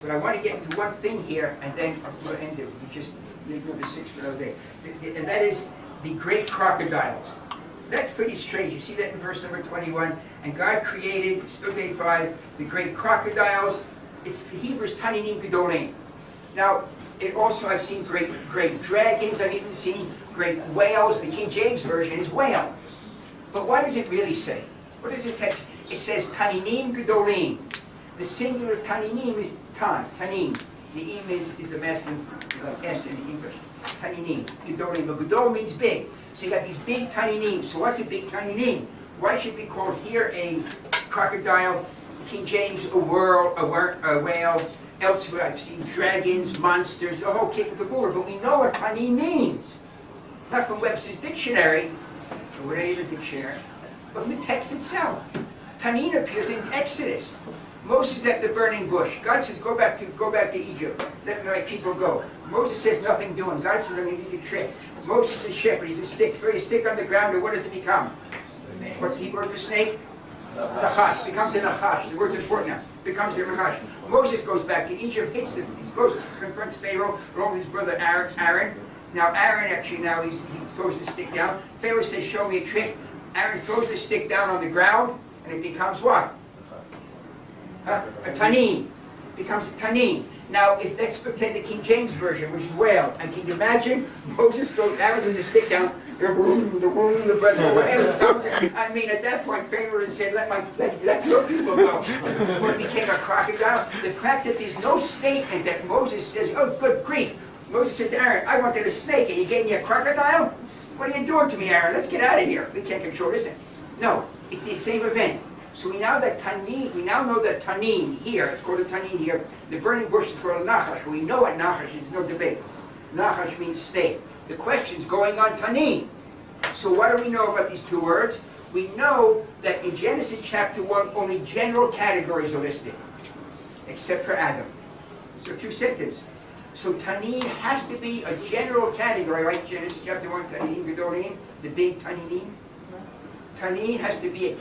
But I want to get into one thing here, and then we'll end it. We just leave number 6 for another day. And that is the great crocodiles. That's pretty strange. You see that in verse number 21. And God created, still day 5, the great crocodiles. It's the Hebrews Taninim Gedolim. Now, it also, I've seen great dragons. I've even seen great whales. The King James Version is whale. But what does it really say? What does it text? It says Taninim Gedolim. The singular of Taninim is Tanim. The im is the masculine, like S in English. Taninim. Gedolim. But Gedol means big. So you got these big Taninim. So what's a big Taninim? Why should we call here a crocodile, King James a whale? Elsewhere I've seen dragons, monsters, the whole kit and caboodle. But we know what Tanin means. Not from Webster's dictionary, or whatever the dictionary, but from the text itself. Tanin appears in Exodus. Moses at the burning bush. God says, go back to Egypt. Let my people go. Moses says, nothing doing. God says, I'm going to give you a trick. Moses is a shepherd. He's a stick. Throw your stick on the ground, and what does it become? Snake. What's the Hebrew word for snake? Nachash. Becomes a nachash. The word's important now. Becomes a nachash. Moses goes back to Egypt, confronts Pharaoh, along with his brother Aaron. Now Aaron actually, he throws the stick down. Pharaoh says, show me a trick. Aaron throws the stick down on the ground, and it becomes what? A tanin. Becomes a tanin. Now, let's pretend the King James Version, which is whale. And can you imagine? Moses throws Aaron the stick down, the brother. I mean, at that point, Pharaoh said, let your people go. When it became a crocodile, the fact that there's no statement that Moses says, oh, good grief. Moses said to Aaron, I wanted a snake, and you gave me a crocodile? What are you doing to me, Aaron? Let's get out of here. We can't control this thing. No, it's the same event. So we now know that Tanin here, it's called a Tanin here, the burning bush is called a Nachash. We know what Nachash is, no debate. Nachash means snake. The question's going on Tanin. So what do we know about these two words? We know that in Genesis chapter 1, only general categories are listed, except for Adam. So a few sentences. So Tanin has to be a general category, right? Genesis chapter 1, Tanin Gedolim, the big Taninim. Tanin has to be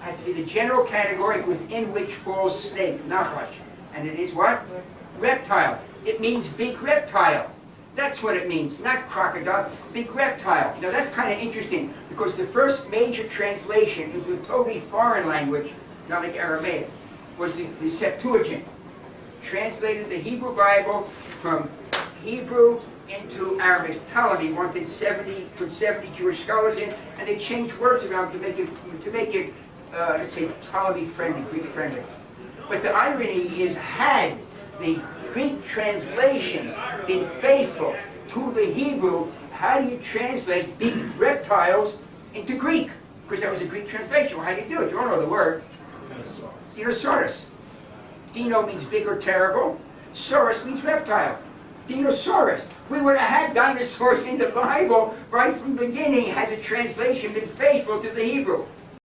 has to be the general category within which falls snake, nachash. And it is what? Reptile. It means big reptile. That's what it means, not crocodile, big reptile. Now that's kind of interesting, because the first major translation into a totally foreign language, not like Aramaic, was the Septuagint. Translated the Hebrew Bible from Hebrew into Arabic. Ptolemy wanted put 70 Jewish scholars in, and they changed words around to make it let's say Ptolemy friendly, Greek friendly. But the irony is, had the Greek translation been faithful to the Hebrew, how do you translate big reptiles into Greek? Because that was a Greek translation. Well, how do you do it? You all know the word. Dinosaurs. Dino means big or terrible. Saurus means reptile. Dinosaurs. We would have had dinosaurs in the Bible right from the beginning had the translation been faithful to the Hebrew.